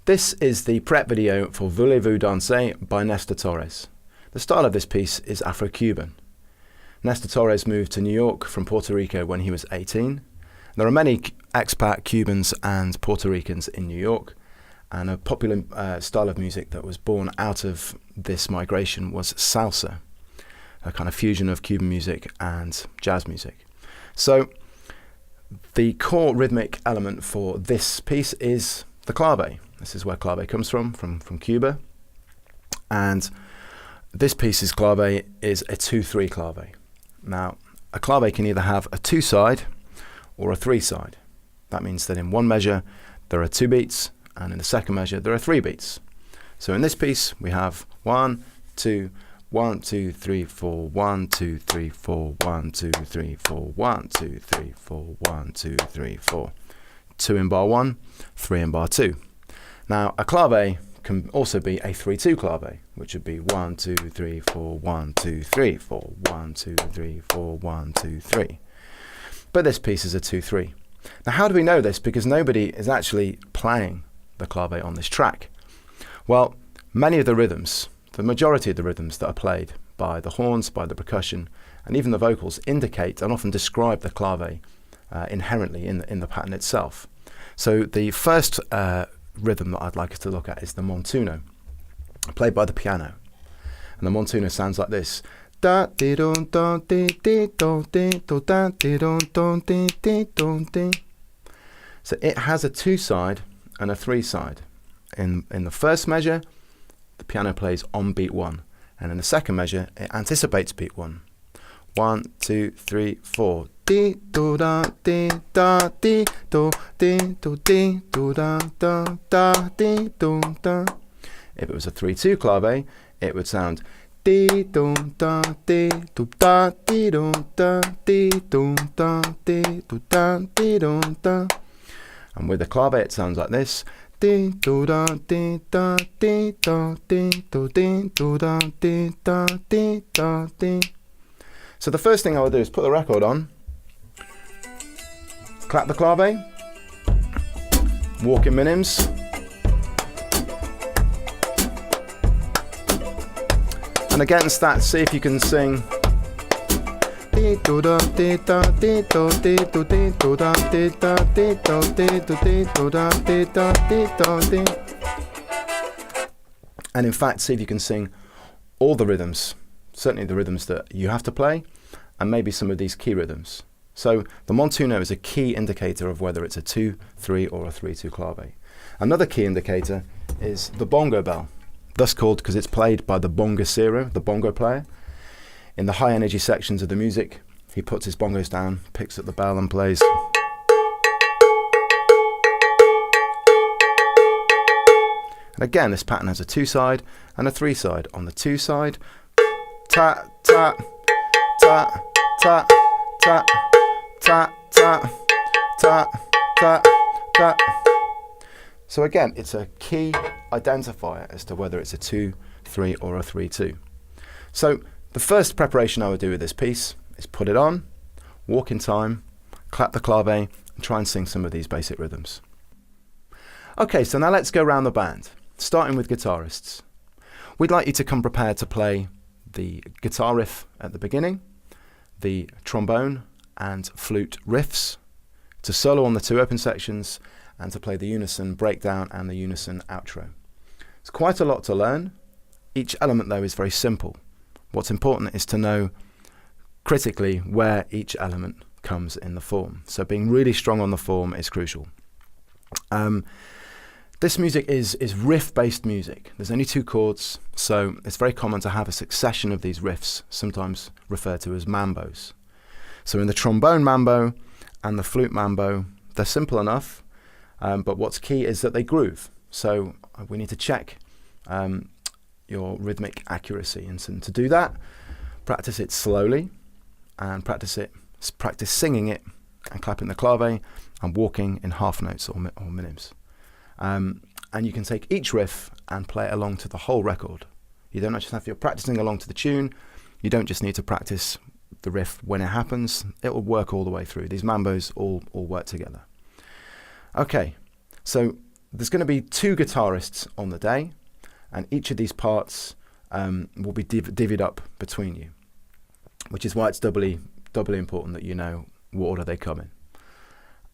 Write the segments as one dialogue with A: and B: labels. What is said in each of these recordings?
A: This is the prep video for Voulez, Danser by Nestor Torres. The style of this piece is Afro-Cuban. Nestor Torres moved to New York from Puerto Rico when he was 18. There are many expat Cubans and Puerto Ricans in New York, and a popular style of music that was born out of this migration was salsa, a kind of fusion of Cuban music and jazz music. So the core rhythmic element for this piece is the clave. This is where clave comes from Cuba. And this piece's clave is a 2-3 clave. Now, a clave can either have a 2-side or a 3-side. That means that in one measure there are 2 beats, and in the second measure there are 3 beats. So in this piece we have 1, 2, 1, 2, 3, 4, 1, 2, 3, 4, 1, 2, 3, 4, 1, 2, 3, 4, 1, 2, 3, 4. 2 in bar 1, 3 in bar 2. Now, a clave can also be a 3-2 clave, which would be 1, 2, 3, 4, 1, 2, 3, 4, 1, 2, 3, 4, 1, 2, 3. But this piece is a 2-3. Now, how do we know this? Because nobody is actually playing the clave on this track. Well, many of the rhythms, the majority of the rhythms that are played by the horns, by the percussion, and even the vocals indicate and often describe the clave inherently in the pattern itself. So the first rhythm that I'd like us to look at is the montuno, played by the piano. And the montuno sounds like this. So it has a 2-side and a 3-side. In the first measure, the piano plays on beat 1, and in the second measure, it anticipates beat 1. 1, 2, 3, 4. If it was a 3-2 clave, it would sound. And with the clave, it sounds like this. So the first thing I will do is put the record on, clap the clave, walk in minims, and against that, see if you can sing. And in fact, see if you can sing all the rhythms, certainly the rhythms that you have to play, and maybe some of these key rhythms. So the montuno is a key indicator of whether it's a 2-3 or a 3-2 clave. Another key indicator is the bongo bell, thus called because it's played by the bongocero, the bongo player. In the high energy sections of the music, he puts his bongos down, picks up the bell and plays. And again, this pattern has a 2-side and a 3-side. On the 2-side, ta ta ta ta ta ta ta ta ta ta. So again, it's a key identifier as to whether it's a 2-3 or a 3-2. So the first preparation I would do with this piece is put it on, walk in time, clap the clave, and try and sing some of these basic rhythms. Okay, so now let's go around the band, starting with guitarists. We'd like you to come prepared to play the guitar riff at the beginning, the trombone and flute riffs, to solo on the 2 open sections, and to play the unison breakdown and the unison outro. It's quite a lot to learn. Each element, though, is very simple. What's important is to know critically where each element comes in the form. So being really strong on the form is crucial. This music is riff-based music. There's only 2 chords, so it's very common to have a succession of these riffs, sometimes referred to as mambos. So in the trombone mambo and the flute mambo, they're simple enough, but what's key is that they groove. So we need to check your rhythmic accuracy, and so to do that, practice it slowly, and practice singing it and clapping the clave and walking in half notes or minims. And you can take each riff and play it along to the whole record. You don't just have, if you're practicing along to the tune, you don't just need to practice the riff when it happens. It will work all the way through. These mambos all work together. Okay, so there's going to be 2 guitarists on the day, and each of these parts will be divvied up between you, which is why it's doubly important that you know what order they come in.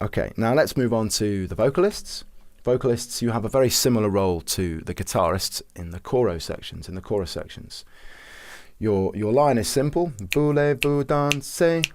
A: Okay, now let's move on to the vocalists. Vocalists, you have a very similar role to the guitarists in the chorus sections. Your line is simple. Voulez, vous danser,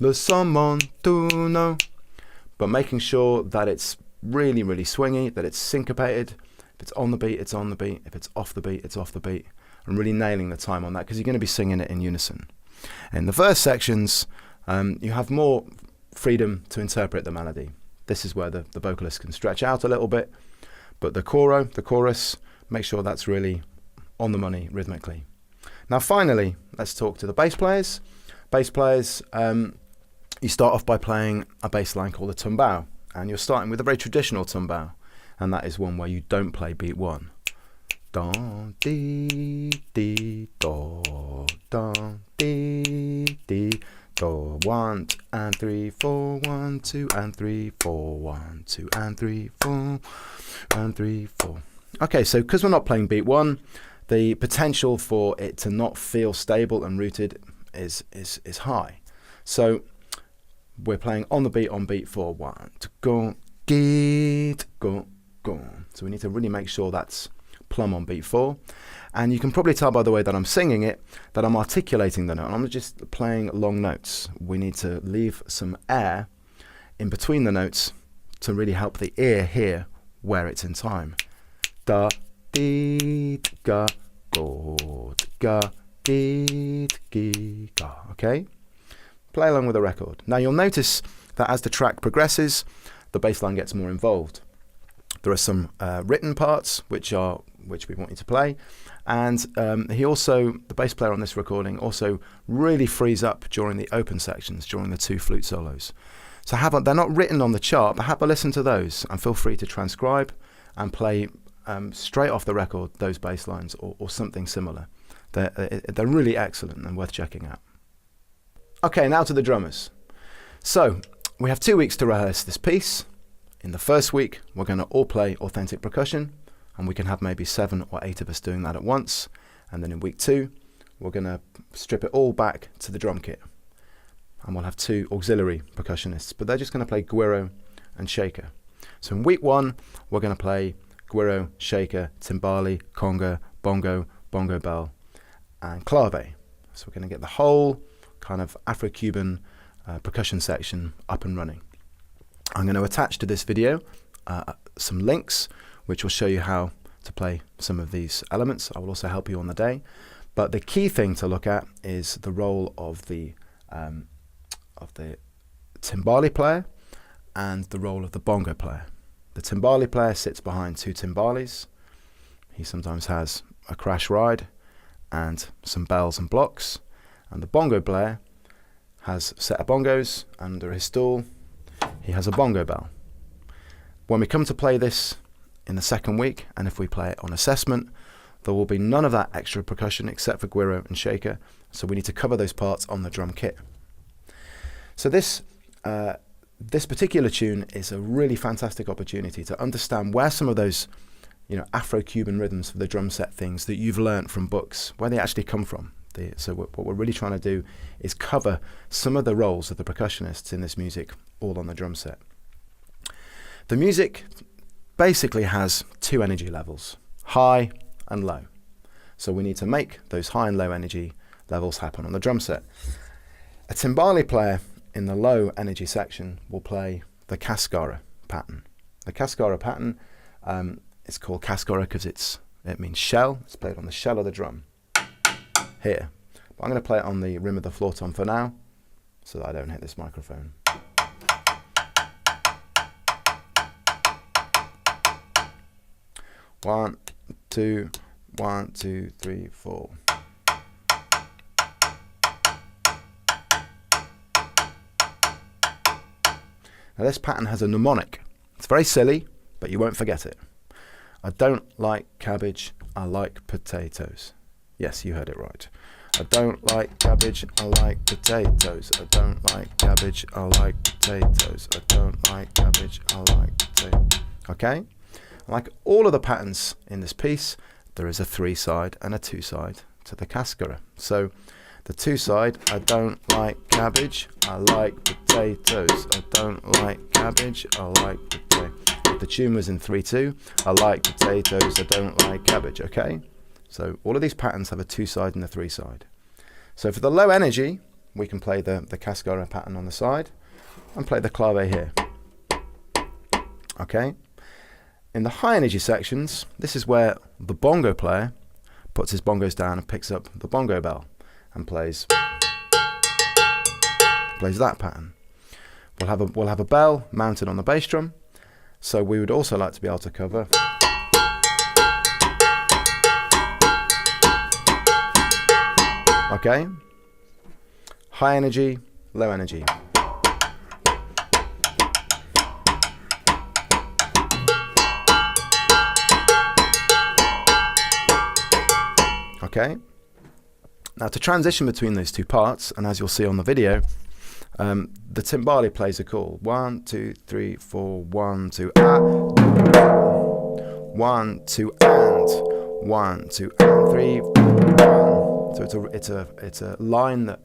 A: le saumon tout no. But making sure that it's really, really swingy, that it's syncopated. If it's on the beat, it's on the beat. If it's off the beat, it's off the beat. And really nailing the time on that, because you're going to be singing it in unison. In the verse sections, you have more freedom to interpret the melody. This is where the vocalist can stretch out a little bit, but the chorus, make sure that's really on the money rhythmically. Now finally, let's talk to the bass players. Bass players, you start off by playing a bass line called a tumbao, and you're starting with a very traditional tumbao, and that is one where you don't play beat 1. Don, dee, dee, do, don, dee, dee. Do 1 and 3 4 1 2 and 3 4 1 2 and 3 4 and 3 4. Okay, so because we're not playing beat 1, the potential for it to not feel stable and rooted is high. So we're playing on the beat on beat 4. 1 to go, get go go. So we need to really make sure that's plumb on beat 4. And you can probably tell by the way that I'm singing it that I'm articulating the note. I'm not just playing long notes. We need to leave some air in between the notes to really help the ear hear where it's in time. Da, dee, ga, go, ga, dee, gi, ga. Okay? Play along with the record. Now you'll notice that as the track progresses, the bass line gets more involved. There are some written parts which we want you to play, and the bass player on this recording also really frees up during the open sections, during the 2 flute solos. So they're not written on the chart, but have a listen to those, and feel free to transcribe and play straight off the record those bass lines or something similar. They're really excellent and worth checking out. Okay, now to the drummers. So we have 2 weeks to rehearse this piece. In the first week, we're going to all play authentic percussion, and we can have maybe 7 or 8 of us doing that at once. And then in week 2, we're going to strip it all back to the drum kit. And we'll have 2 auxiliary percussionists, but they're just going to play guiro and shaker. So in week 1, we're going to play guiro, shaker, timbali, conga, bongo, bongo bell, and clave. So we're going to get the whole kind of Afro-Cuban percussion section up and running. I'm going to attach to this video some links which will show you how to play some of these elements. I will also help you on the day. But the key thing to look at is the role of the timbali player and the role of the bongo player. The timbali player sits behind 2 timbalis. He sometimes has a crash ride and some bells and blocks. And the bongo player has a set of bongos, and under his stool he has a bongo bell. When we come to play this in the second week, and if we play it on assessment, there will be none of that extra percussion except for guiro and shaker, so we need to cover those parts on the drum kit. So this particular tune is a really fantastic opportunity to understand where some of those Afro-Cuban rhythms for the drum set things that you've learnt from books, where they actually come from. So what we're really trying to do is cover some of the roles of the percussionists in this music all on the drum set. The music basically has 2 energy levels, high and low. So we need to make those high and low energy levels happen on the drum set. A timbali player in the low energy section will play the cascara pattern. The cascara pattern is called cascara because it means shell. It's played on the shell of the drum. Here. But I'm going to play it on the rim of the floor tom for now, so that I don't hit this microphone. One, two, 1, 2, 3, 4. Now this pattern has a mnemonic. It's very silly, but you won't forget it. I don't like cabbage, I like potatoes. Yes, you heard it right. I don't like cabbage, I like potatoes. I don't like cabbage, I like potatoes. I don't like cabbage, I like potatoes. Okay? Like all of the patterns in this piece, there is a 3-side and a 2-side to the cascara. So the 2-side, I don't like cabbage, I like potatoes. I don't like cabbage, I like potatoes. If the tune was in 3/2, I like potatoes, I don't like cabbage, okay? So all of these patterns have a 2-side and a 3-side. So for the low energy, we can play the cascara pattern on the side and play the clave here. Okay? In the high energy sections, this is where the bongo player puts his bongos down and picks up the bongo bell and plays that pattern. We'll have a bell mounted on the bass drum, so we would also like to be able to cover okay? High energy, low energy. Okay? Now to transition between those two parts, and as you'll see on the video, the timbale plays a call. 1, 2, 3, 4, 1, 2, 1, 2, and 1, 2, and 3, 1. So it's a line that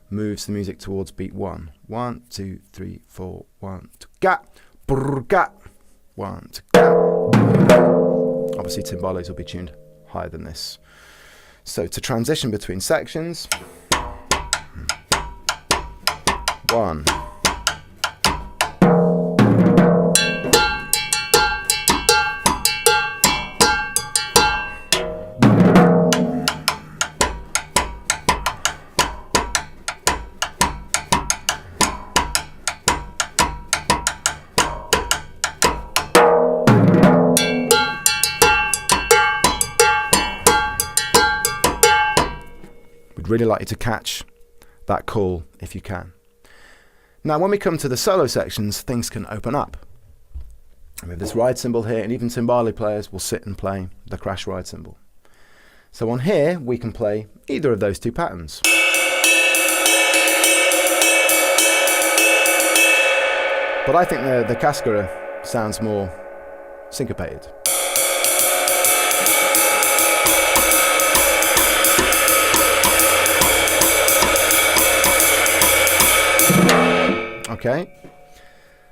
A: moves the music towards beat 1. 1, 2, 3, 4, 1, 2, ga, brr, ga, 1, 2, ga. Obviously timbales will be tuned higher than this. So to transition between sections, 1. We'd really like you to catch that call if you can. Now when we come to the solo sections, things can open up. We have this ride cymbal here, and even timbale players will sit and play the crash ride cymbal. So on here we can play either of those two patterns. But I think the cascara sounds more syncopated. Okay,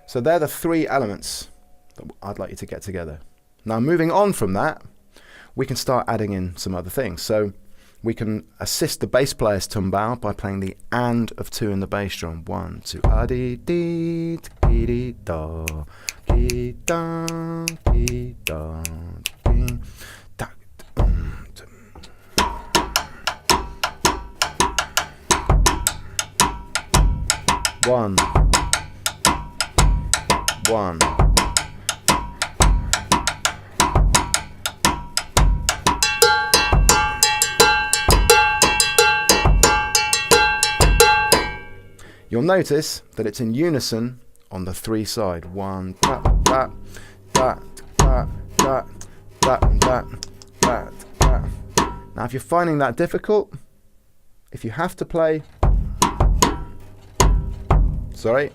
A: so they're the 3 elements that I'd like you to get together. Now moving on from that, we can start adding in some other things. So we can assist the bass player's tumbao by playing the and of 2 in the bass drum. 1, 2, a dee dee dee da dee da dee da dee da. 1, 1. You'll notice that it's in unison on the 3 side. 1, da, da, da, da, da, da, da, da, da. Now if you're finding that difficult, if you have to play, sorry,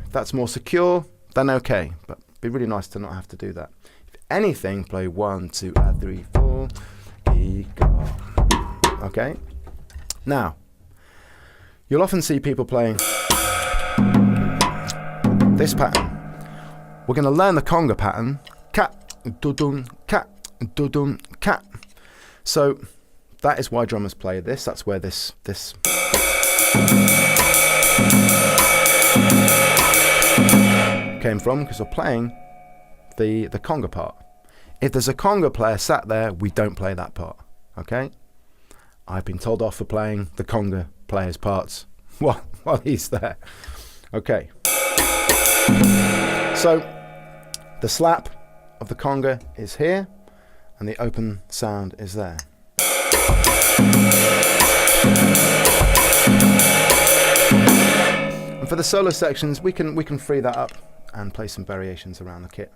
A: if that's more secure, then okay, but it'd be really nice to not have to do that. If anything, play 1, 2, 3, 4, E, go. Okay? Now, you'll often see people playing this pattern. We're going to learn the conga pattern, cat, dudum, cat, dudum, cat. So that is why drummers play this. That's where this came from, because we're playing the conga part. If there's a conga player sat there, we don't play that part. Okay? I've been told off for playing the conga player's parts while he's there. Okay. So the slap of the conga is here, and the open sound is there. And for the solo sections, we can free that up and play some variations around the kit.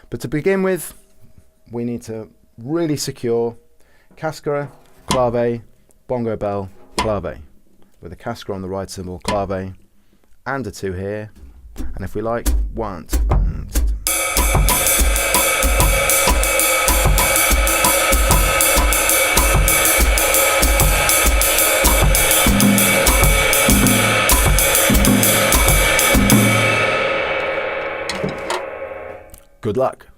A: But to begin with, we need to really secure cascara, clave, bongo bell, clave. with a casca on the right cymbal, clave, and a 2 here. And if we like, 1, 2, good luck.